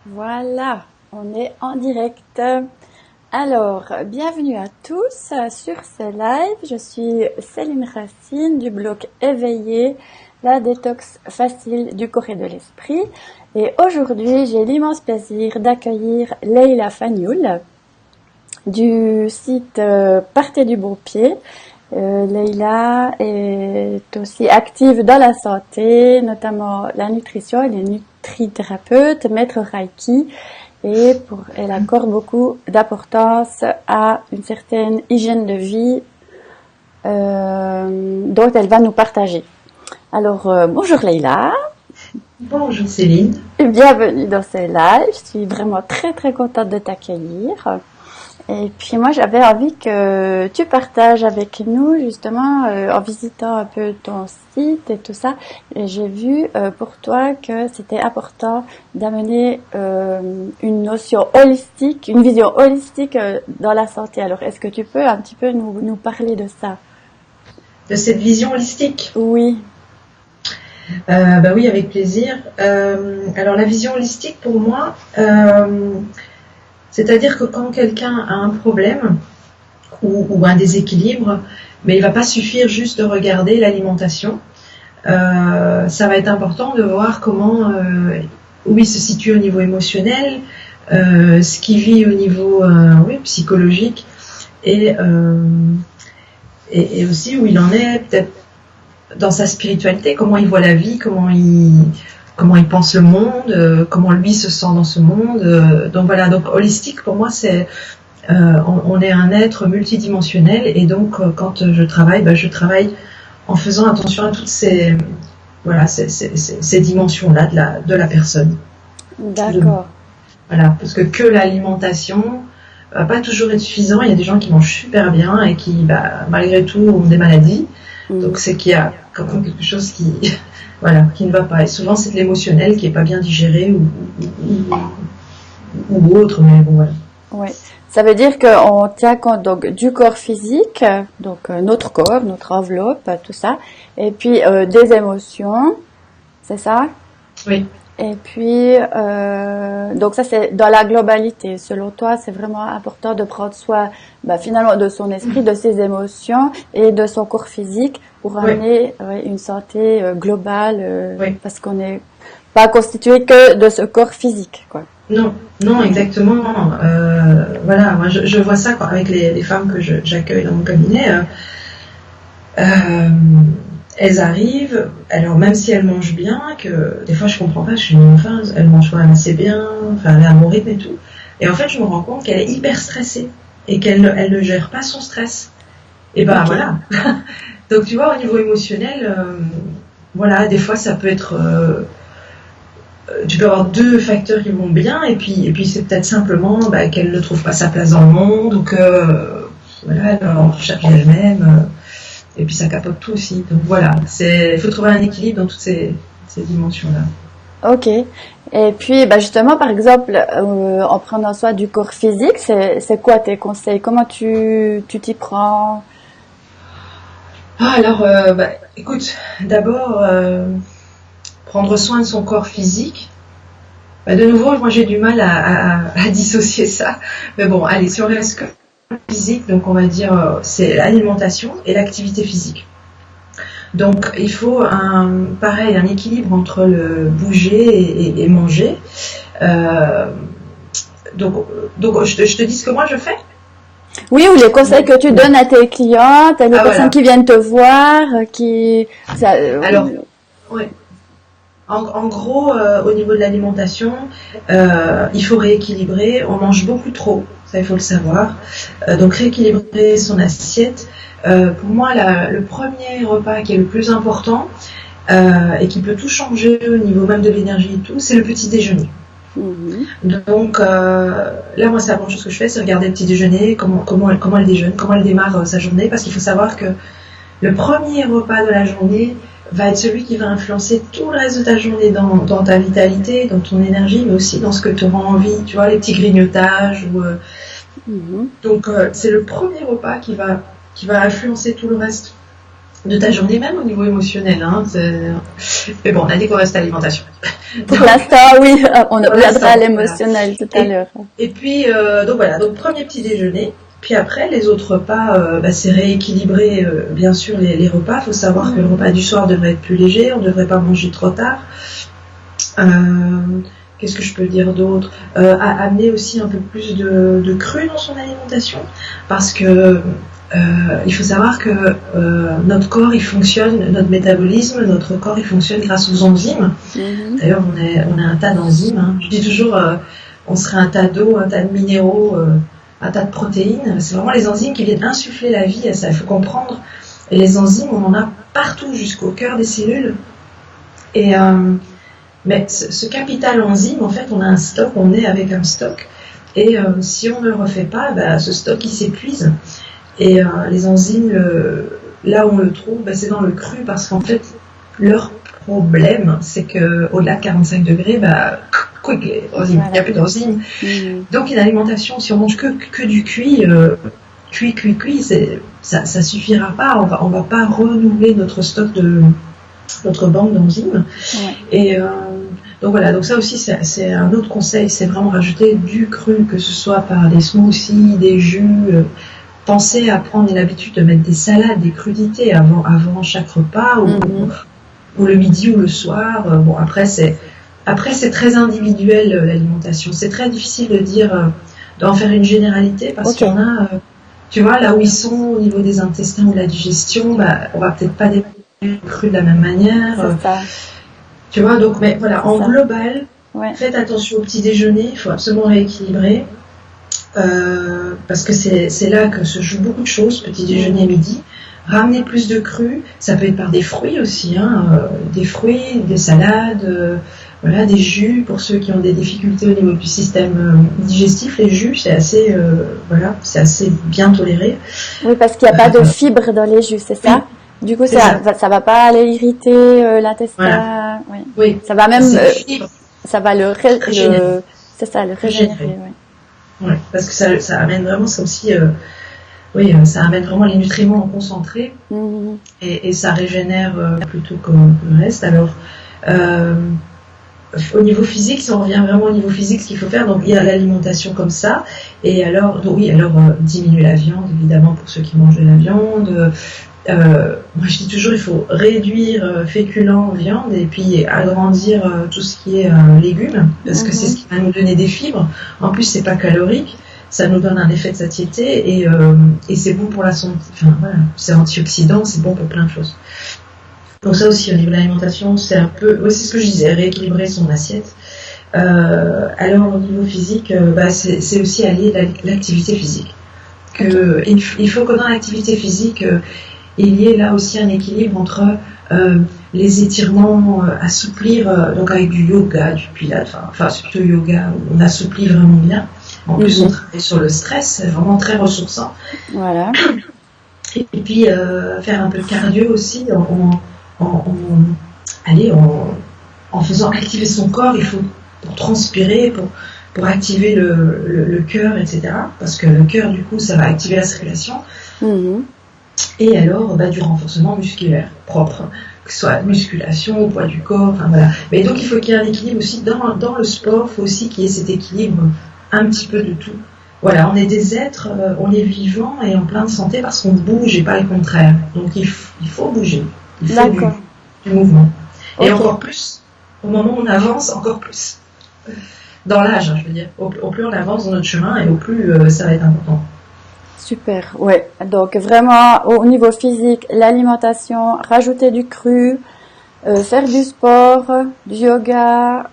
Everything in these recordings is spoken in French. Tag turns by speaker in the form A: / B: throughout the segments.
A: Voilà, on est en direct. Alors, bienvenue à tous sur ce live. Je suis Céline Racine du blog Éveillé, la détox facile du corps et de l'esprit. Et aujourd'hui, j'ai l'immense plaisir d'accueillir Leïla Fagnoul du site Partez du bon pied. Leïla est aussi active dans la santé, notamment la nutrition. Elle est nutrithérapeute, maître Reiki et elle accorde beaucoup d'importance à une certaine hygiène de vie dont elle va nous partager. Alors, bonjour Leïla.
B: Bonjour Céline.
A: Bienvenue dans ce live. Je suis vraiment très très contente de t'accueillir. Et puis moi j'avais envie que tu partages avec nous justement en visitant un peu ton site et tout ça. Et j'ai vu pour toi que c'était important d'amener une notion holistique, une vision holistique dans la santé. Alors est-ce que tu peux un petit peu nous parler de ça?
B: De cette vision holistique?
A: Oui.
B: Bah oui, avec plaisir. Alors la vision holistique pour moi, c'est-à-dire que quand quelqu'un a un problème ou un déséquilibre, mais il va pas suffire juste de regarder l'alimentation. Ça va être important de voir comment où il se situe au niveau émotionnel, ce qu'il vit au niveau psychologique et aussi où il en est peut-être dans sa spiritualité, comment il voit la vie, comment il pense le monde, comment lui se sent dans ce monde. Donc voilà, donc holistique pour moi c'est on est un être multidimensionnel et donc quand je travaille, je travaille en faisant attention à toutes ces dimensions-là de la personne.
A: D'accord.
B: Voilà, parce que l'alimentation va pas toujours être suffisant. Il y a des gens qui mangent super bien et qui malgré tout ont des maladies. Donc c'est qu'il y a quand même quelque chose qui ne va pas. Et souvent c'est de l'émotionnel qui est pas bien digéré ou autre, mais bon voilà.
A: Oui. Ça veut dire qu'on tient compte donc du corps physique, donc notre corps, notre enveloppe, tout ça, et puis des émotions, c'est ça?
B: Oui.
A: Et puis donc ça c'est dans la globalité. Selon toi, c'est vraiment important de prendre soin finalement de son esprit, de ses émotions et de son corps physique pour amener une santé globale, parce qu'on n'est pas constitué que de ce corps physique, quoi.
B: Non, exactement. Voilà, moi je vois ça avec les femmes que j'accueille dans mon cabinet. Elles arrivent, alors même si elles mangent bien, que des fois je comprends pas, je suis enfin, elles mangent quand même assez bien, enfin elle est à mon rythme et tout. Et en fait je me rends compte qu'elle est hyper stressée et qu'elle ne gère pas son stress. Et voilà. Donc tu vois, au niveau émotionnel, voilà, des fois ça peut être tu peux avoir deux facteurs qui vont bien et puis c'est peut-être simplement qu'elle ne trouve pas sa place dans le monde ou que voilà, elle en recherche elle-même et puis ça capote tout aussi. Donc voilà, il faut trouver un équilibre dans toutes ces dimensions-là.
A: Ok. Et puis justement, par exemple, en prenant soin du corps physique, c'est quoi tes conseils? Comment tu t'y prends?
B: Alors, écoute, d'abord prendre soin de son corps physique. De nouveau, moi j'ai du mal à dissocier ça. Mais bon, allez, si on reste que physique, donc on va dire c'est l'alimentation et l'activité physique. Donc il faut un équilibre entre le bouger et manger. Donc je te dis ce que moi je fais.
A: Oui, ou les conseils que tu donnes à tes clientes, à des personnes qui viennent te voir,
B: Alors, oui. En gros, au niveau de l'alimentation, il faut rééquilibrer. On mange beaucoup trop, ça il faut le savoir. Donc rééquilibrer son assiette. Pour moi, le premier repas qui est le plus important et qui peut tout changer au niveau même de l'énergie et tout, c'est le petit déjeuner. Donc là, moi, c'est la première chose que je fais, c'est regarder le petit déjeuner, comment elle déjeune, comment elle démarre sa journée, parce qu'il faut savoir que le premier repas de la journée va être celui qui va influencer tout le reste de ta journée dans ta vitalité, dans ton énergie, mais aussi dans ce que tu auras envie, tu vois, les petits grignotages. Donc c'est le premier repas qui va influencer tout le reste. de ta journée, même au niveau émotionnel. Hein, mais bon, on a dit qu'on reste à l'alimentation.
A: Pour l'instant, oui, on reviendra à l'émotionnel tout à l'heure.
B: Et puis, donc voilà, donc premier petit déjeuner. Puis après, les autres repas, c'est rééquilibrer, bien sûr, les repas. Il faut savoir que le repas du soir devrait être plus léger, on ne devrait pas manger trop tard. Qu'est-ce que je peux dire d'autre? Amener aussi un peu plus de cru dans son alimentation, parce que il faut savoir que notre corps, il fonctionne, notre métabolisme, notre corps, il fonctionne grâce aux enzymes. D'ailleurs, on a un tas d'enzymes. Hein. Je dis toujours, on serait un tas d'eau, un tas de minéraux, un tas de protéines. C'est vraiment les enzymes qui viennent insuffler la vie à ça. Il faut comprendre. Et les enzymes, on en a partout, jusqu'au cœur des cellules. Et mais ce capital enzyme, en fait, on a un stock, on est avec un stock. Et si on ne le refait pas, ce stock, il s'épuise. Et les enzymes, là où on le trouve, c'est dans le cru, parce qu'en fait, leur problème, c'est qu'au-delà de 45 degrés, quick, il n'y a plus d'enzymes. Donc une alimentation, si on mange que du cuit, cuit, ça suffira pas. On va pas renouveler notre stock notre banque d'enzymes. Et donc voilà, donc ça aussi c'est un autre conseil, c'est vraiment rajouter du cru, que ce soit par des smoothies, des jus. Pensez à prendre l'habitude de mettre des salades, des crudités avant chaque repas, ou le midi ou le soir. Bon, après c'est très individuel, l'alimentation. C'est très difficile de dire, d'en faire une généralité, parce qu'il y en a, tu vois, là où ils sont au niveau des intestins ou de la digestion, on va peut-être pas développer le cru de la même manière. Tu vois, donc, mais voilà, en global, faites attention au petit déjeuner, il faut absolument rééquilibrer. Parce que c'est là que se jouent beaucoup de choses, petit déjeuner, midi. Ramener plus de cru, ça peut être par des fruits aussi, hein, des fruits, des salades, voilà, des jus pour ceux qui ont des difficultés au niveau du système digestif. Les jus, c'est assez bien toléré.
A: Oui, parce qu'il n'y a pas de fibres dans les jus, c'est ça? Du coup, ça va pas aller irriter l'intestin. Voilà. Oui. Ça va même, ça va le régénérer.
B: Ouais, parce que ça amène vraiment, c'est aussi, ça amène vraiment les nutriments en concentré, et ça régénère plutôt que le reste. Alors, au niveau physique, si on revient vraiment au niveau physique, ce qu'il faut faire, donc il y a l'alimentation comme ça, et alors, diminuer la viande, évidemment, pour ceux qui mangent de la viande. Moi je dis toujours, il faut réduire féculents, viande, et puis agrandir tout ce qui est légumes, parce que c'est ce qui va nous donner des fibres. En plus, c'est pas calorique, ça nous donne un effet de satiété, et c'est bon pour la santé. Enfin voilà, c'est antioxydant, c'est bon pour plein de choses. Donc ça aussi, au niveau de l'alimentation, c'est un peu, c'est ce que je disais, rééquilibrer son assiette. Alors au niveau physique, c'est aussi allier l'activité physique. Il faut que dans l'activité physique, il y ait là aussi un équilibre entre les étirements, assouplir, donc avec du yoga, du pilates, enfin c'est plutôt yoga, où on assouplit vraiment bien. En plus, on travaille sur le stress, c'est vraiment très ressourçant.
A: Voilà.
B: Et puis faire un peu de cardio aussi, en faisant activer son corps. Il faut pour transpirer, pour activer le cœur, etc. Parce que le cœur, du coup, ça va activer la circulation. Et alors, du renforcement musculaire propre, que ce soit musculation, poids du corps, enfin voilà. Mais donc, il faut qu'il y ait un équilibre aussi dans le sport. Il faut aussi qu'il y ait cet équilibre, un petit peu de tout. Voilà, on est des êtres, on est vivants et en pleine santé parce qu'on bouge et pas le contraire. Donc, il faut bouger. Il faut du mouvement. Et encore plus, au moment où on avance, encore plus. Dans l'âge, je veux dire. Au plus on avance dans notre chemin, et au plus ça va être important.
A: Super, ouais. Donc vraiment, au niveau physique, l'alimentation, rajouter du cru, faire du sport, du yoga,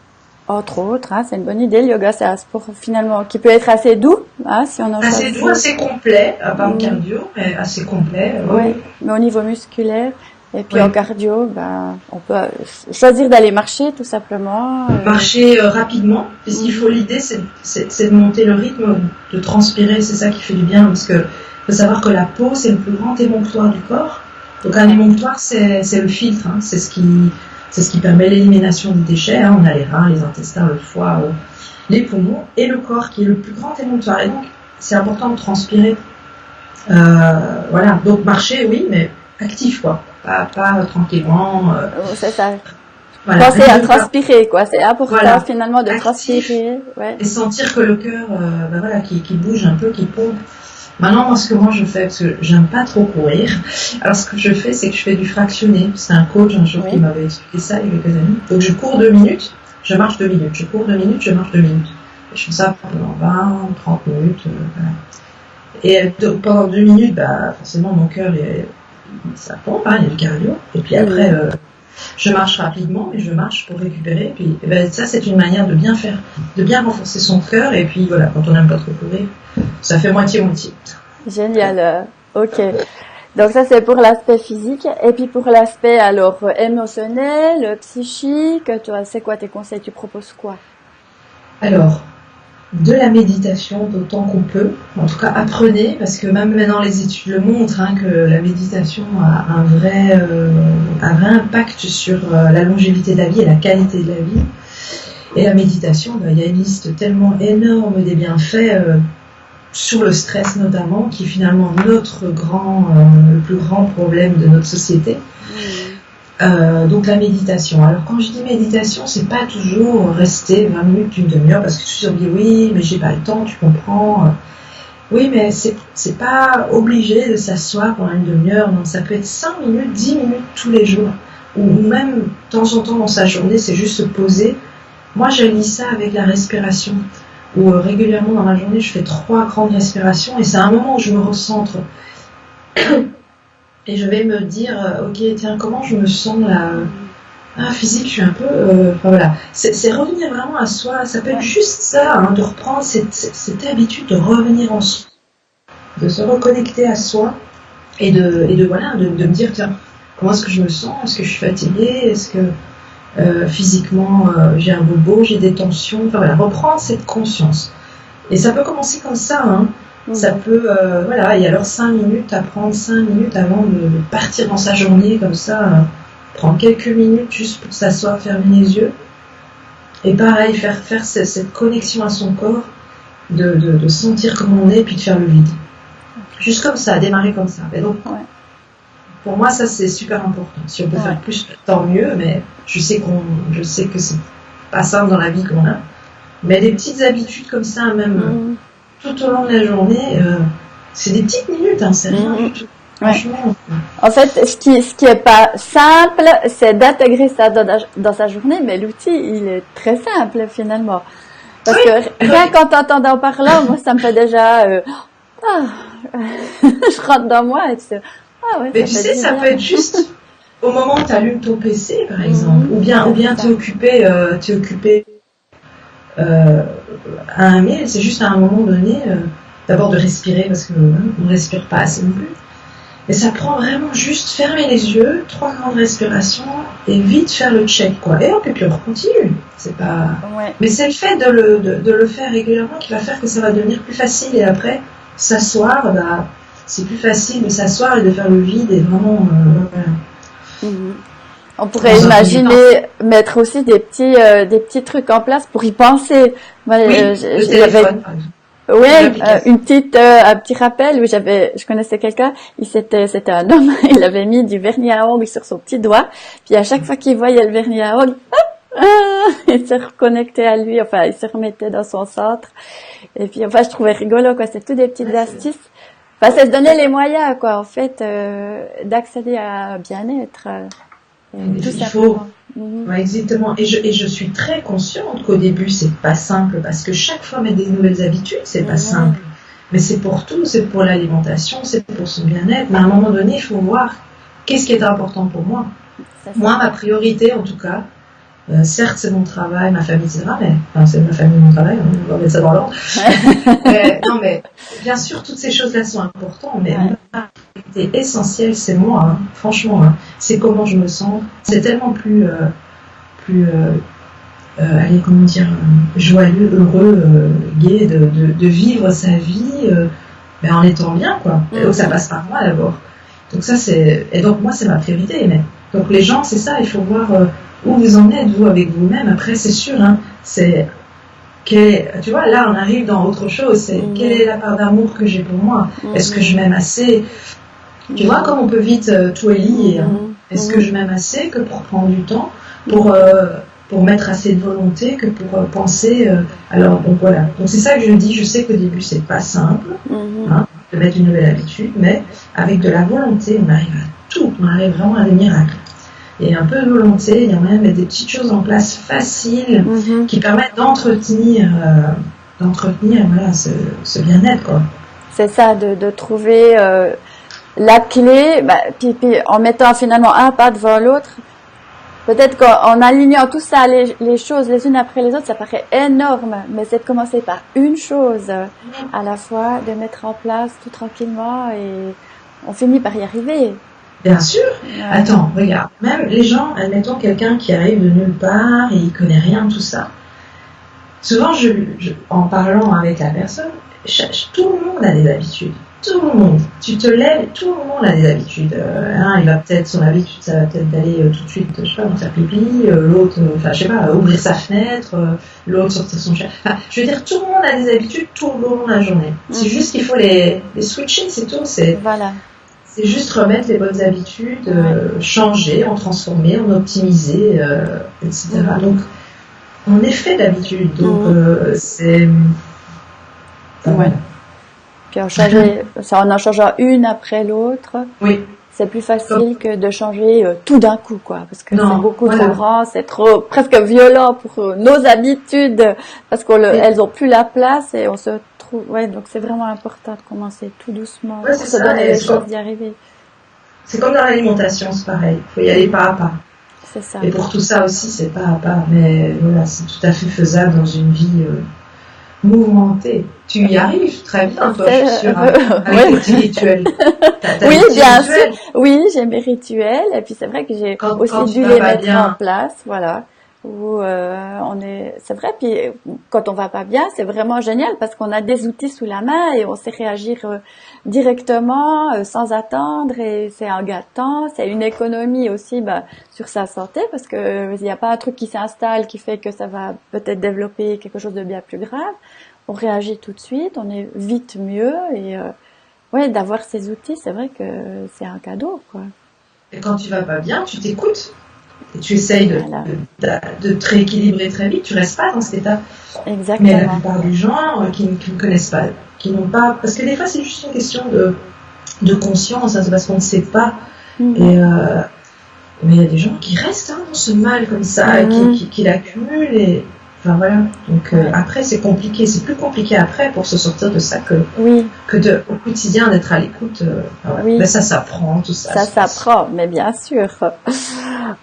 A: entre autres. C'est une bonne idée. Le yoga, c'est un sport finalement qui peut être assez doux, si on en choisit.
B: Assez doux, assez complet, pas en cardio, mais assez complet.
A: Oui, mais au niveau musculaire. Et puis en cardio, on peut choisir d'aller marcher tout simplement.
B: Marcher rapidement, puisqu'il faut, l'idée c'est de monter le rythme, de transpirer, c'est ça qui fait du bien, parce que faut savoir que la peau c'est le plus grand émonctoire du corps. Donc un émonctoire c'est le filtre, c'est ce qui permet l'élimination des déchets. On a les reins, les intestins, le foie, les poumons, et le corps qui est le plus grand émonctoire. Et donc c'est important de transpirer. Voilà, donc marcher oui, mais actif quoi. pas tranquillement.
A: C'est ça.
B: Voilà,
A: Penser à transpirer, quoi. C'est important finalement de
B: actif,
A: transpirer. Ouais.
B: Et sentir que le cœur, qui bouge un peu, qui pompe. Maintenant, moi, je fais, parce que j'aime pas trop courir, alors ce que je fais, c'est que je fais du fractionné. C'est un coach un jour qui m'avait expliqué ça il y a quelques années. Donc je cours 2 minutes, je marche 2 minutes. Je cours 2 minutes, je marche 2 minutes. Et je fais ça pendant 20, 30 minutes. Voilà. Et donc, pendant 2 minutes, forcément, mon cœur, ça pompe, il y a du cardio. Et puis après, je marche rapidement, mais je marche pour récupérer. Puis ça, c'est une manière de bien faire, de bien renforcer son cœur. Et puis voilà, quand on n'aime pas trop courir, ça fait moitié-moitié.
A: Génial. Ok. Donc ça, c'est pour l'aspect physique. Et puis pour l'aspect alors émotionnel, psychique, toi, c'est quoi tes conseils? Tu proposes quoi?
B: Alors, de la méditation d'autant qu'on peut. En tout cas, apprenez, parce que même maintenant les études le montrent, que la méditation a un vrai impact sur la longévité de la vie et la qualité de la vie. Et la méditation, il y a une liste tellement énorme des bienfaits sur le stress notamment, qui est finalement le plus grand problème de notre société. Donc la méditation. Alors quand je dis méditation, c'est pas toujours rester 20 minutes, une demi-heure, parce que tu te dis oui, mais j'ai pas le temps, tu comprends. Oui, mais c'est pas obligé de s'asseoir pendant une demi-heure, non, ça peut être 5 minutes, 10 minutes tous les jours, ou même de temps en temps dans sa journée, c'est juste se poser. Moi, j'allie ça avec la respiration, où régulièrement dans la journée, je fais 3 grandes respirations, et c'est un moment où je me recentre. Et je vais me dire, ok, tiens, comment je me sens là, physique, je suis un peu... voilà. C'est revenir vraiment à soi, ça peut être juste ça, de reprendre cette habitude de revenir en soi, de se reconnecter à soi, et de me dire, tiens, comment est-ce que je me sens? Est-ce que je suis fatiguée? Est-ce que physiquement j'ai un bobo, j'ai des tensions? Enfin voilà, reprendre cette conscience. Et ça peut commencer comme ça, Ça peut, et alors 5 minutes, à prendre 5 minutes avant de partir dans sa journée, comme ça, prendre quelques minutes juste pour s'asseoir, fermer les yeux. Et pareil, faire cette connexion à son corps, de sentir comment on est, puis de faire le vide. Juste comme ça, démarrer comme ça. Et donc, pour moi, ça c'est super important. Si on peut faire plus, tant mieux, mais je sais que c'est pas simple dans la vie qu'on a. Mais des petites habitudes comme ça, même... tout au long de la journée, c'est des petites minutes, c'est rien du tout. Franchement.
A: En fait, ce qui est pas simple, c'est d'intégrer ça dans sa journée, mais l'outil, il est très simple finalement. Parce que rien qu'en t'entendant par là, moi, ça me fait déjà, je rentre dans moi et
B: mais tu sais, ça peut être juste au moment où tu allumes ton PC, par exemple, ou bien t'es occupé à un mail, c'est juste à un moment donné, d'abord de respirer, parce qu'on ne respire pas assez non plus. Et ça prend vraiment juste fermer les yeux, 3 grandes respirations, et vite faire le check, quoi. Et puis on continue. C'est pas... Mais c'est le fait de le faire régulièrement qui va faire que ça va devenir plus facile. Et après, s'asseoir, c'est plus facile de s'asseoir et de faire le vide, et vraiment...
A: On pourrait imaginer mettre aussi des petits trucs en place pour y penser. Moi,
B: le téléphone, par exemple.
A: Un petit rappel où je connaissais quelqu'un, c'était un homme, il avait mis du vernis à ongles sur son petit doigt, puis à chaque fois qu'il voyait le vernis à ongles, il se reconnectait à lui, enfin, il se remettait dans son centre. Et puis, enfin, je trouvais rigolo, quoi, c'est tout des petites astuces. Enfin, c'est se donner les moyens, quoi, en fait, d'accéder à un bien-être.
B: Il faut, exactement. Et je suis très consciente qu'au début c'est pas simple, parce que chaque fois mettre des nouvelles habitudes, c'est pas simple. Mais c'est pour tout, c'est pour l'alimentation, c'est pour son bien-être. Mais à un moment donné, il faut voir qu'est-ce qui est important pour moi. Moi, ma priorité, en tout cas, certes c'est mon travail, ma famille, etc. Mais c'est ma famille, mon travail, on va mettre ça dans l'ordre. Non, mais bien sûr, toutes ces choses-là sont importantes, mais ma priorité essentielle, c'est moi, franchement. C'est comment je me sens. C'est tellement plus joyeux, heureux, gai de vivre sa vie en étant bien, quoi. Et donc ça passe par moi d'abord. Donc ça et donc moi c'est ma priorité. Mais donc les gens, c'est ça, il faut voir où vous en êtes, vous, avec vous-même. Après, c'est sûr, tu vois, là on arrive dans autre chose, c'est quelle est la part d'amour que j'ai pour moi, est-ce que je m'aime assez, tu vois, comme on peut vite tout lier, Est-ce que je m'aime assez que pour prendre du temps, pour mettre assez de volonté que pour penser. Alors, donc voilà. Donc c'est ça que je dis. Je sais qu'au début, c'est pas simple de mettre une nouvelle habitude, mais avec de la volonté, on arrive à tout. On arrive vraiment à des miracles. Et un peu de volonté, il y a moyen de mettre des petites choses en place faciles qui permettent d'entretenir voilà, ce bien-être, quoi.
A: C'est ça, de trouver la clé, puis en mettant finalement un pas devant l'autre. Peut-être qu'en alignant tout ça, les choses les unes après les autres, ça paraît énorme, mais c'est de commencer par une chose à la fois, de mettre en place tout tranquillement et on finit par y arriver.
B: Bien sûr. Ouais. Attends, regarde. Même les gens, admettons quelqu'un qui arrive de nulle part et il connaît rien de tout ça. Souvent, en parlant avec la personne, tout le monde a des habitudes. Tout le monde. Tu te lèves, tout le monde a des habitudes. Il va son habitude, ça va peut-être d'aller tout de suite, je sais pas, faire pipi. L'autre, je sais pas, ouvrir sa fenêtre. L'autre sortir son chien. Je veux dire, tout le monde a des habitudes tout le long de la journée. C'est juste qu'il faut les switcher, c'est tout.
A: Voilà.
B: C'est juste remettre les bonnes habitudes, changer, en transformer, en optimiser, etc. Donc, on est fait d'habitude. Donc, c'est...
A: Ouais. Puis en changeant une après l'autre, c'est plus facile que de changer tout d'un coup, quoi. Parce que c'est beaucoup trop grand, c'est trop presque violent pour nos habitudes, parce qu'elles ont plus la place et on se trouve. Ouais, donc c'est vraiment important de commencer tout doucement pour se donner les chances d'y arriver.
B: C'est comme dans l'alimentation, c'est pareil. Il faut y aller pas à pas.
A: C'est ça.
B: Et pour tout ça aussi, c'est pas à pas. Mais voilà, c'est tout à fait faisable dans une vie mouvementée. Tu y arrives très bien, toi, je suis sûre, avec tes petits rituels.
A: Oui, bien sûr. Oui, j'ai mes rituels. Et puis c'est vrai que j'ai aussi dû les mettre en place. Voilà. Où c'est vrai, puis quand on va pas bien, c'est vraiment génial parce qu'on a des outils sous la main et on sait réagir directement, sans attendre, et c'est un gain de temps, c'est une économie aussi sur sa santé parce que il n'y a pas un truc qui s'installe qui fait que ça va peut-être développer quelque chose de bien plus grave. On réagit tout de suite, on est vite mieux et d'avoir ces outils, c'est vrai que c'est un cadeau, quoi.
B: Et quand tu vas pas bien, tu t'écoutes. Et tu essayes de te rééquilibrer très vite, tu restes pas dans cet état.
A: Exactement.
B: Mais la plupart des gens qui ne connaissent pas, qui n'ont pas, parce que des fois c'est juste une question de conscience, c'est parce qu'on ne sait pas. Mais il y a des gens qui restent dans ce mal comme ça, qui l'accumulent et enfin voilà. Donc après c'est compliqué, c'est plus compliqué après pour se sortir de ça que au quotidien d'être à l'écoute. Mais ça s'apprend, tout ça.
A: Ça s'apprend, mais bien sûr.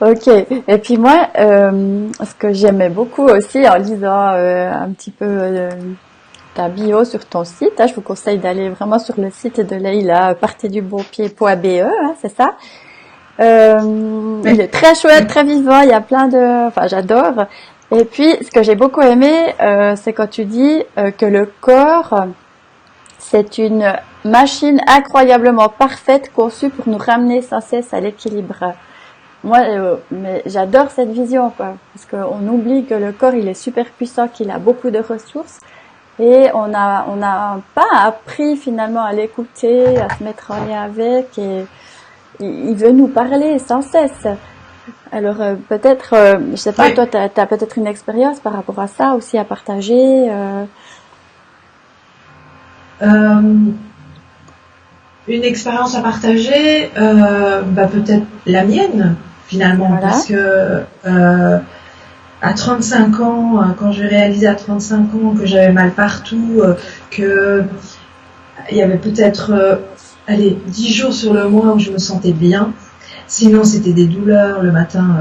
A: Ok. Et puis moi, ce que j'aimais beaucoup aussi en lisant un petit peu ta bio sur ton site, je vous conseille d'aller vraiment sur le site de Leïla, partezdubopied.be, c'est ça. Il est très chouette, très vivant, il y a plein j'adore. Et puis, ce que j'ai beaucoup aimé, c'est quand tu dis que le corps, c'est une machine incroyablement parfaite conçue pour nous ramener sans cesse à l'équilibre. Moi, mais j'adore cette vision, quoi, parce qu'on oublie que le corps, il est super puissant, qu'il a beaucoup de ressources, et on a pas appris finalement à l'écouter, à se mettre en lien avec, et il veut nous parler sans cesse. Alors peut-être, je sais pas, toi, t'as peut-être une expérience par rapport à ça aussi à partager.
B: Une expérience à partager, peut-être la mienne finalement, parce que à 35 ans, quand j'ai réalisé à 35 ans que j'avais mal partout, que il y avait peut-être 10 jours sur le mois où je me sentais bien. Sinon, c'était des douleurs le matin.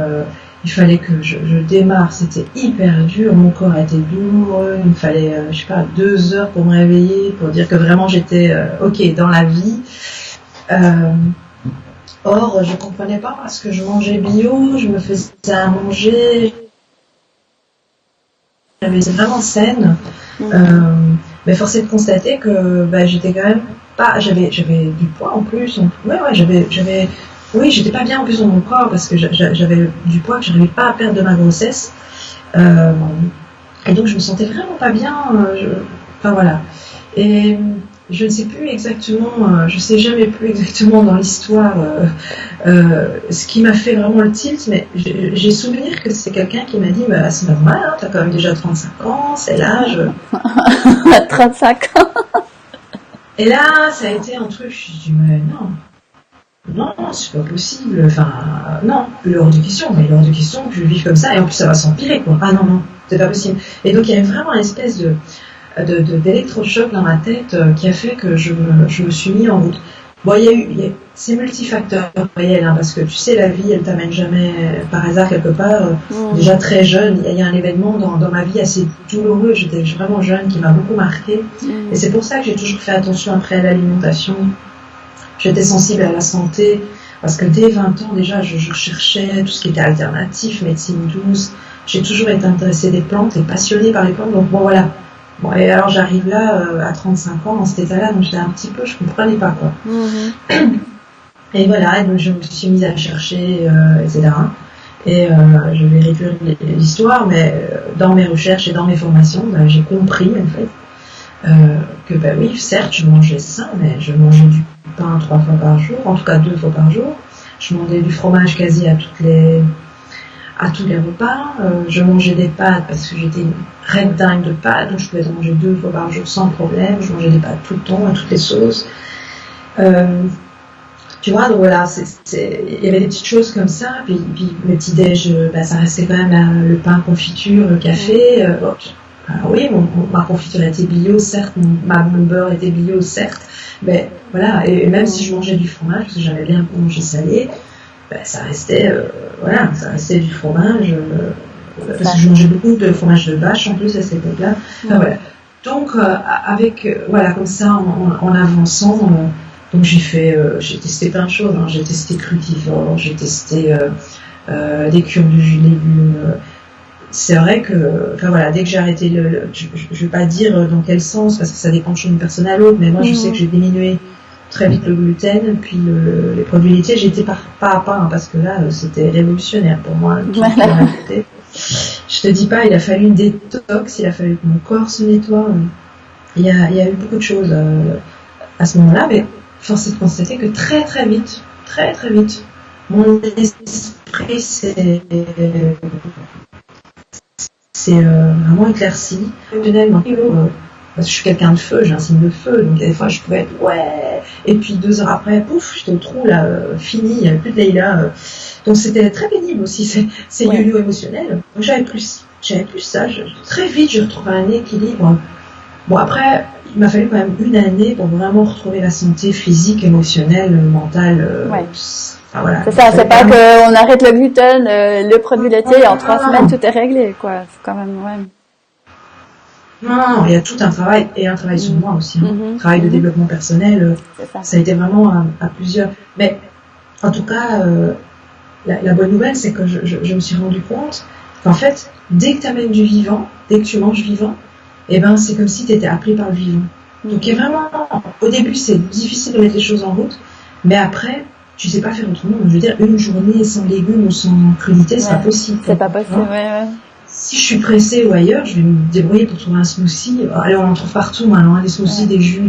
B: Il fallait que je démarre. C'était hyper dur. Mon corps était douloureux. Il me fallait, 2 heures pour me réveiller, pour dire que vraiment j'étais ok dans la vie. Or, je comprenais pas parce que je mangeais bio, je me faisais à manger. J'avais vraiment saine. Mais force est de constater que j'étais quand même pas. J'avais du poids en plus. Oui, j'étais pas bien en plus dans mon corps parce que j'avais du poids que j'arrivais pas à perdre de ma grossesse. Et donc je me sentais vraiment pas bien. Voilà. Et je ne sais plus exactement, je sais jamais plus exactement dans l'histoire Ce qui m'a fait vraiment le tilt, mais j'ai souvenir que c'est quelqu'un qui m'a dit bah, c'est normal, hein, t'as quand même déjà 35 ans, c'est l'âge.
A: 35 ans.
B: Et là, ça a été un truc, je me suis dit mais non, c'est pas possible. Enfin, non, il est hors de question. Mais il est hors de question que je vive comme ça. Et en plus, ça va s'empirer, quoi. Ah non, c'est pas possible. Et donc, il y avait vraiment une espèce d'électrochoc dans ma tête qui a fait que je me suis mis en route. Bon, c'est multifacteur, réel, hein, parce que tu sais, la vie, elle t'amène jamais par hasard quelque part. Déjà très jeune, il y a un événement dans ma vie assez douloureux. J'étais vraiment jeune, qui m'a beaucoup marqué. Et c'est pour ça que j'ai toujours fait attention après à l'alimentation. J'étais sensible à la santé, parce que dès 20 ans, déjà, je cherchais tout ce qui était alternatif, médecine douce. J'ai toujours été intéressée des plantes et passionnée par les plantes. Donc bon, voilà. Bon, et alors j'arrive là, à 35 ans, dans cet état-là, donc j'étais un petit peu, je comprenais pas, quoi. Et voilà, donc je me suis mise à chercher, etc. Et je vais réduire l'histoire, mais dans mes recherches et dans mes formations, j'ai compris, en fait, que, oui, certes, je mangeais sain, mais je mangeais du pain 3 fois par jour, en tout cas 2 fois par jour. Je mangeais du fromage quasi à tous les repas. Je mangeais des pâtes parce que j'étais une reine dingue de pâtes, donc je pouvais en manger 2 fois par jour sans problème. Je mangeais des pâtes tout le temps, à toutes les sauces. Tu vois, donc voilà, il y avait des petites choses comme ça. Puis le petit déj, ça restait quand même le pain, confiture, le café. Oui, ma confiture était bio, certes, mon beurre était bio, certes, mais voilà, et même si je mangeais du fromage, parce que j'avais bien mangé salé, ça restait du fromage, parce que je mangeais beaucoup de fromage de vache en plus à cette époque-là. Enfin, voilà. Donc, comme ça, en avançant, donc j'ai testé plein de choses, hein. J'ai testé crudivore, j'ai testé des cures de jus de légumes. C'est vrai que, dès que j'ai arrêté je vais pas dire dans quel sens, parce que ça dépend de d'une personne à l'autre, mais moi je sais que j'ai diminué très vite le gluten, puis les produits laitiers, j'ai été pas à pas, hein, parce que là, c'était révolutionnaire pour moi. Je te dis pas, il a fallu une détox, il a fallu que mon corps se nettoie. Il y a eu beaucoup de choses à ce moment-là, mais force est de constater que très très vite, mon esprit s'est vraiment éclairci. Parce que je suis quelqu'un de feu, j'ai un signe de feu, donc des fois je pouvais être et puis 2 heures après, pouf, j'étais au trou là, fini, il n'y avait plus de Leïla. Donc c'était très pénible aussi, c'est yo-yo émotionnel. Donc j'avais plus ça, très vite je retrouvais un équilibre. Bon, après, il m'a fallu quand même 1 année pour vraiment retrouver la santé physique, émotionnelle, mentale. Voilà.
A: C'est ça, c'est pas qu'on arrête le gluten, le produit laitier et en 3 semaines tout est réglé, quoi. C'est quand même,
B: Non, il y a tout un travail, et un travail sur moi aussi, hein. Travail de développement personnel, ça a été vraiment à plusieurs. Mais en tout cas, la bonne nouvelle, c'est que je me suis rendu compte qu'en fait, dès que tu amènes du vivant, dès que tu manges vivant, c'est comme si tu étais appelé par le vivant. Donc il y a vraiment, au début, c'est difficile de mettre les choses en route, mais après, tu sais pas faire autrement. Je veux dire, une journée sans légumes ou sans crudités, c'est pas possible.
A: C'est pas possible,
B: Si je suis pressée ou ailleurs, je vais me débrouiller pour trouver un smoothie. Allez, on en trouve partout maintenant, des smoothies, des jus,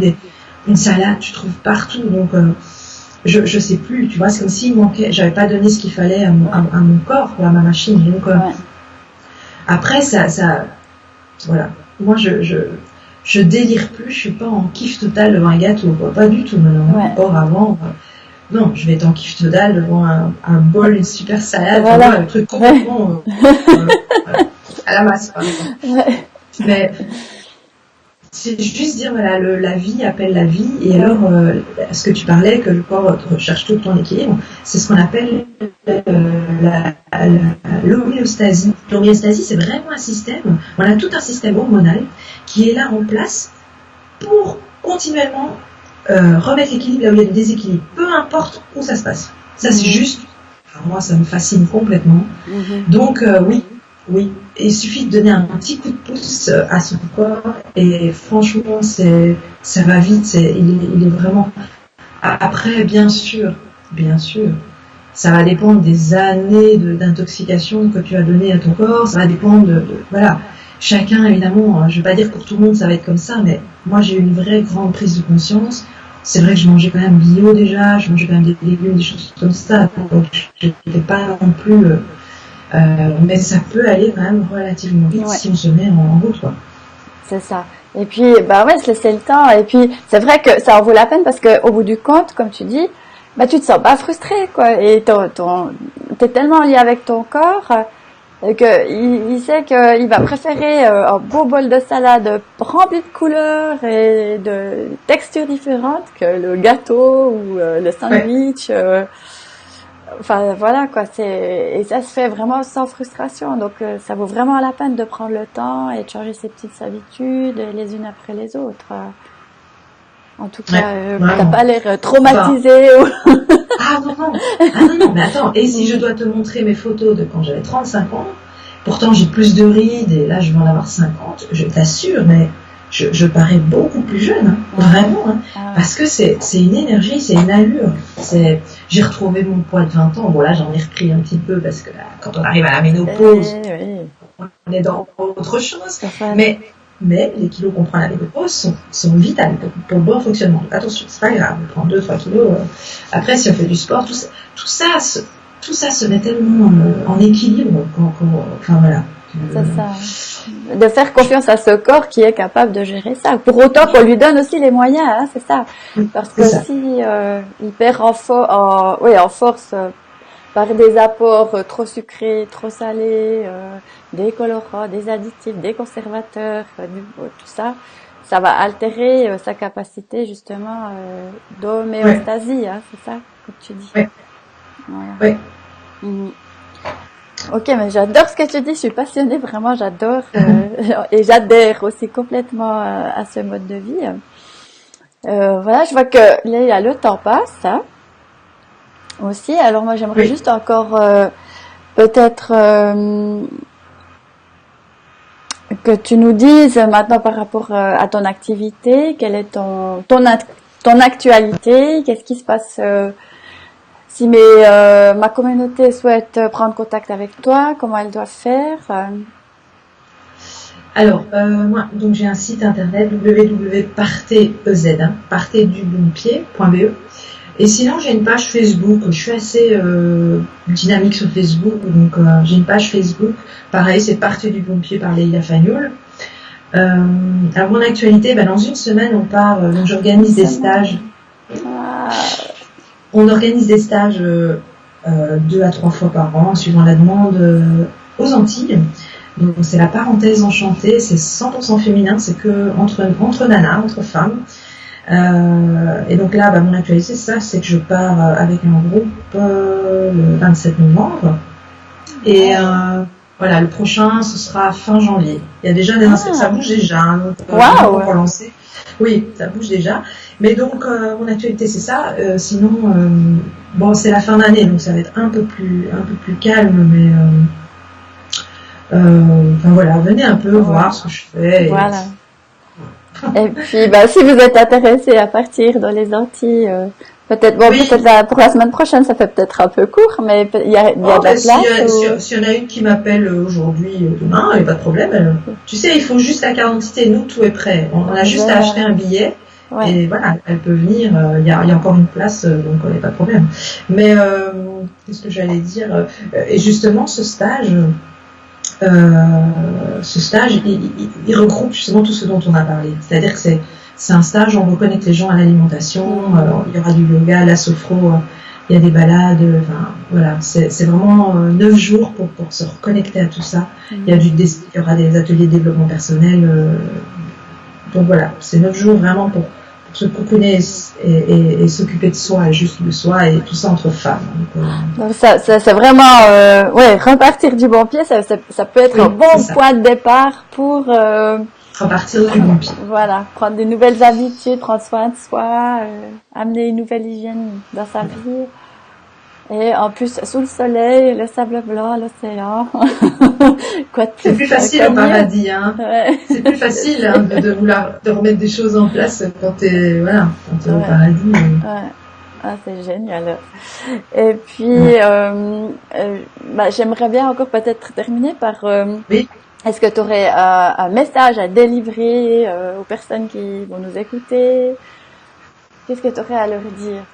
B: une salade, tu trouves partout. Donc, je sais plus, tu vois, c'est comme s'il manquait, j'avais pas donné ce qu'il fallait à mon corps, à ma machine. Donc, après, ça, voilà. Moi, je délire plus, je suis pas en kiff total devant un gâteau, quoi. Pas du tout maintenant. Or, avant, non, je vais être en kiff total devant un bol, une super salade, un truc complètement à la masse, par exemple. Mais c'est juste dire, voilà, la vie appelle la vie, et alors, ce que tu parlais, que le corps recherche tout le temps l'équilibre, c'est ce qu'on appelle l'homéostasie. L'homéostasie, c'est vraiment un système, on a tout un système hormonal qui est là en place pour continuellement remettre l'équilibre là où il y a du déséquilibre, peu importe où ça se passe. Ça, c'est juste, alors moi, ça me fascine complètement. Donc, oui, il suffit de donner un petit coup de pouce à son corps, et franchement, ça va vite, il est vraiment... Après, bien sûr, ça va dépendre des années d'intoxication que tu as donné à ton corps, ça va dépendre voilà. Chacun, évidemment, je ne vais pas dire pour tout le monde ça va être comme ça, mais moi j'ai eu une vraie grande prise de conscience c'est vrai que je mangeais quand même bio déjà, je mangeais quand même des légumes, des choses comme ça, donc je n'étais pas non plus... mais ça peut aller quand même relativement vite si on se met en route, quoi.
A: C'est ça. Et puis, bah ouais, se laisser le temps. Et puis, c'est vrai que ça en vaut la peine parce que au bout du compte, comme tu dis, bah tu te sens pas frustré, quoi. Et t'es tellement lié avec ton corps que il sait qu'il va préférer un beau bol de salade rempli de couleurs et de textures différentes que le gâteau ou le sandwich. Enfin voilà quoi, et ça se fait vraiment sans frustration, donc ça vaut vraiment la peine de prendre le temps et de changer ses petites habitudes les unes après les autres. En tout cas, t'as pas l'air traumatisé.
B: Ah non, mais attends, et si je dois te montrer mes photos de quand j'avais 35 ans, pourtant j'ai plus de rides et là je vais en avoir 50, je t'assure, mais je parais beaucoup plus jeune, hein, vraiment, hein, parce que c'est une énergie, c'est une allure. J'ai retrouvé mon poids de 20 ans. Bon là j'en ai repris un petit peu parce que là, quand on arrive à la ménopause, on est dans autre chose. Mais les kilos qu'on prend à la ménopause sont vitales pour le bon fonctionnement. Donc attention, c'est pas grave, on prend 2-3 kilos. Après si on fait du sport, tout ça se met tellement en équilibre enfin voilà.
A: C'est ça. De faire confiance à ce corps qui est capable de gérer ça. Pour autant qu'on lui donne aussi les moyens, hein, c'est ça. Parce que si il perd en force par des apports trop sucrés, trop salés, des colorants, des additifs, des conservateurs, tout ça, ça va altérer sa capacité justement d'homéostasie, hein, c'est ça, comme tu dis.
B: Oui. Voilà. Oui.
A: Ok, mais j'adore ce que tu dis, je suis passionnée, vraiment, j'adore et j'adhère aussi complètement à ce mode de vie. Voilà, je vois que là, le temps passe, hein, aussi. Alors moi, j'aimerais juste encore peut-être que tu nous dises maintenant par rapport à ton activité, quelle est ton actualité, qu'est-ce qui se passe si ma communauté souhaite prendre contact avec toi, comment elle doit faire
B: Alors, moi, donc j'ai un site internet partezdubontpied.be. Et sinon, j'ai une page Facebook. Je suis assez dynamique sur Facebook, donc j'ai une page Facebook. Pareil, c'est Partez du bon pied par Leïla Fagnoul. Alors, mon actualité, dans une semaine, on part. Donc, j'organise des stages. On organise des stages 2 à 3 fois par an, suivant la demande, aux Antilles. Donc c'est la parenthèse enchantée, c'est 100% féminin, c'est que entre nanas, entre femmes. Et donc là, mon actualité, c'est que je pars avec un groupe le 27 novembre. Et voilà, le prochain, ce sera fin janvier. Il y a déjà des inscriptions, ça bouge déjà. Hein, donc, pour relancer. Oui, ça bouge déjà. Mais donc, mon actualité, c'est ça. Sinon, c'est la fin d'année, donc ça va être un peu plus calme, mais voilà, venez un peu voir ce que je fais.
A: Voilà. Et puis, si vous êtes intéressé à partir dans les Antilles, peut-être pour la semaine prochaine, ça fait peut-être un peu court, mais il y a de la place.
B: S'il y en a une qui m'appelle aujourd'hui, demain, il n'y a pas de problème. Tu sais, il faut juste la carte d'identité. Nous, tout est prêt. On a juste à acheter un billet. Ouais. Et voilà, elle peut venir. Il y a encore une place, donc il n'y a pas de problème. Mais qu'est-ce que j'allais dire et justement, ce stage, il regroupe justement tout ce dont on a parlé. C'est-à-dire que c'est un stage où on reconnecte les gens à l'alimentation. Il y aura du yoga, la sophro, il y a des balades. Voilà, c'est vraiment 9 jours pour se reconnecter à tout ça. Il y aura des ateliers de développement personnel. Donc voilà, c'est 9 jours vraiment pour se cocooner et s'occuper de soi et juste de soi et tout ça entre femmes.
A: Donc ça c'est vraiment repartir du bon pied, ça peut être un bon point de départ pour
B: repartir du bon pied.
A: Voilà, prendre des nouvelles habitudes, prendre soin de soi, amener une nouvelle hygiène dans sa vie. Et en plus, sous le soleil, le sable blanc, l'océan. Quoi de plus?
B: C'est plus facile au paradis, hein. Ouais. C'est plus facile de remettre des choses en place quand t'es au paradis.
A: Ouais. Ah, c'est génial. Et puis, j'aimerais bien encore peut-être terminer par.
B: Oui.
A: Est-ce que tu aurais un message à délivrer aux personnes qui vont nous écouter? Qu'est-ce que tu aurais à leur dire?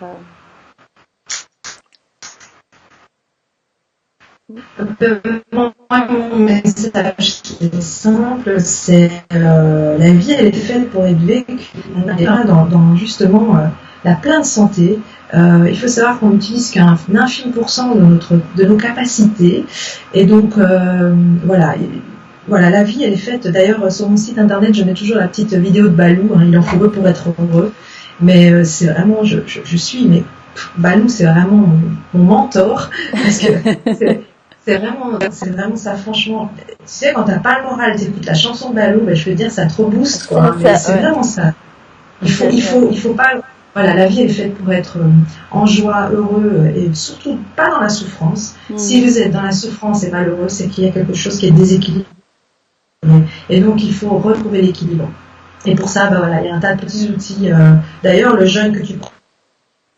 B: Moi, mon message qui est simple, c'est la vie, elle est faite pour être vécue. On est là dans justement la pleine santé. Il faut savoir qu'on n'utilise qu'un infime pourcent de nos capacités. Et donc, voilà. Voilà, la vie, elle est faite. D'ailleurs, sur mon site internet, je mets toujours la petite vidéo de Balou. Hein, il en faut peu pour être heureux. Mais c'est vraiment, je suis, mais Balou, c'est vraiment mon mentor. Parce que c'est vraiment ça, franchement. Tu sais, quand t'as pas le moral, t'écoutes la chanson de Balou, ben, je veux dire, ça te rebooste, quoi. Hein, mais c'est vraiment ça. Il faut pas. Voilà, la vie est faite pour être en joie, heureux et surtout pas dans la souffrance. Si vous êtes dans la souffrance et malheureux, c'est qu'il y a quelque chose qui est déséquilibré. Et donc, il faut retrouver l'équilibre. Et pour ça, voilà, il y a un tas de petits outils. D'ailleurs, le jeûne que tu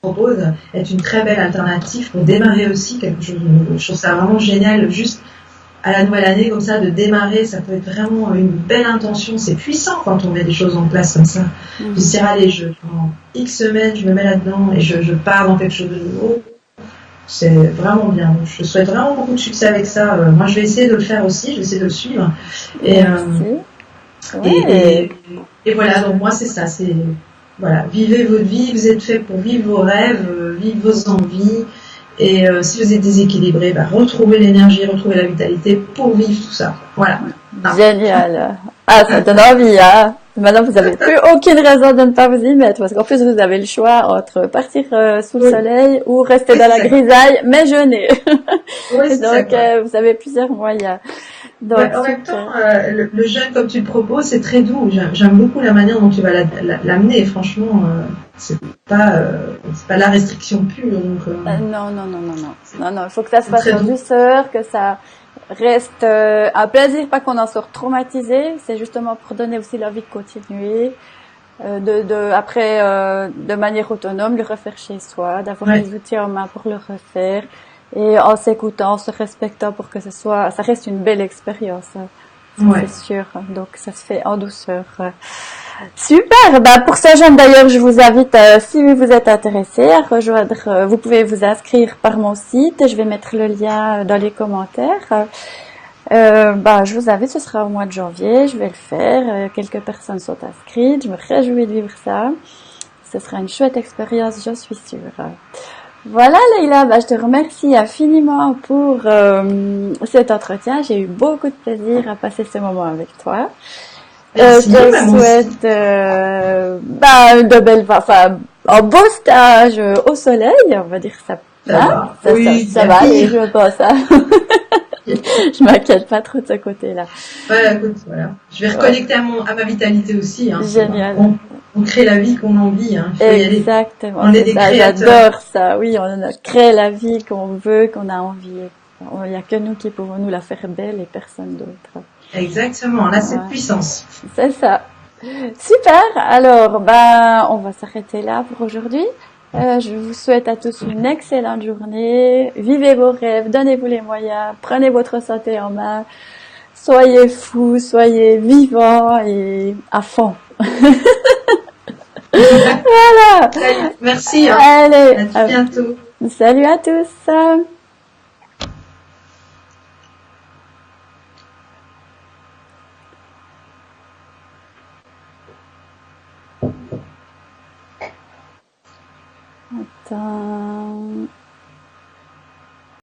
B: proposes est une très belle alternative pour démarrer aussi quelque chose. Je trouve ça vraiment génial, juste à la nouvelle année, comme ça, de démarrer. Ça peut être vraiment une belle intention. C'est puissant quand on met des choses en place comme ça. De se dire, allez, pendant X semaines, je me mets là-dedans et je pars dans quelque chose de nouveau. C'est vraiment bien. Je souhaite vraiment beaucoup de succès avec ça. Moi, je vais essayer de le faire aussi. Je vais essayer de le suivre. Et voilà, donc moi, c'est ça. C'est, voilà, vivez votre vie. Vous êtes fait pour vivre vos rêves, vivre vos envies. Et si vous êtes déséquilibré, retrouvez l'énergie, retrouvez la vitalité pour vivre tout ça. Voilà.
A: Génial. Ah, ça donne envie, hein. Maintenant, vous n'avez plus aucune raison de ne pas vous y mettre, parce qu'en plus, vous avez le choix entre partir sous le soleil ou rester dans la grisaille, mais jeûner.
B: Oui,
A: donc, vous avez plusieurs moyens. Donc,
B: en même temps, le jeûne comme tu le proposes, c'est très doux. J'aime beaucoup la manière dont tu vas l'amener. Franchement, c'est pas la restriction pure. Donc,
A: non. Il faut que ça se fasse en douceur, que ça reste un plaisir, pas qu'on en sorte traumatisé. C'est justement pour donner aussi l'envie de continuer, après de manière autonome, le refaire chez soi, d'avoir les outils en main pour le refaire, et en s'écoutant, en se respectant pour que ça reste une belle expérience. C'est sûr. Donc ça se fait en douceur. Super. Pour ce jeûne d'ailleurs, je vous invite, si vous êtes intéressé, à rejoindre. Vous pouvez vous inscrire par mon site. Je vais mettre le lien dans les commentaires. Je vous invite. Ce sera au mois de janvier. Je vais le faire. Quelques personnes sont inscrites. Je me réjouis de vivre ça. Ce sera une chouette expérience, j'en suis sûre. Voilà Leïla, je te remercie infiniment pour cet entretien. J'ai eu beaucoup de plaisir à passer ce moment avec toi.
B: Merci,
A: je te souhaite de belles, un beau stage au soleil, on va dire ça. Ça va aller, je pense. Je m'inquiète pas trop de ce côté-là.
B: Écoute, voilà. Je vais reconnecter à ma vitalité aussi. Hein,
A: génial.
B: On crée la vie qu'on a envie. Hein.
A: Exactement.
B: On est des créateurs.
A: J'adore ça. Oui, on crée la vie qu'on veut, qu'on a envie. Il n'y a que nous qui pouvons nous la faire belle et personne d'autre.
B: Exactement. Là, c'est puissance.
A: C'est ça. Super. Alors, on va s'arrêter là pour aujourd'hui. Je vous souhaite à tous une excellente journée. Vivez vos rêves, donnez-vous les moyens, prenez votre santé en main. Soyez fous, soyez vivants et à fond. Voilà.
B: Merci.
A: Allez,
B: à bientôt.
A: Salut à tous. Attends.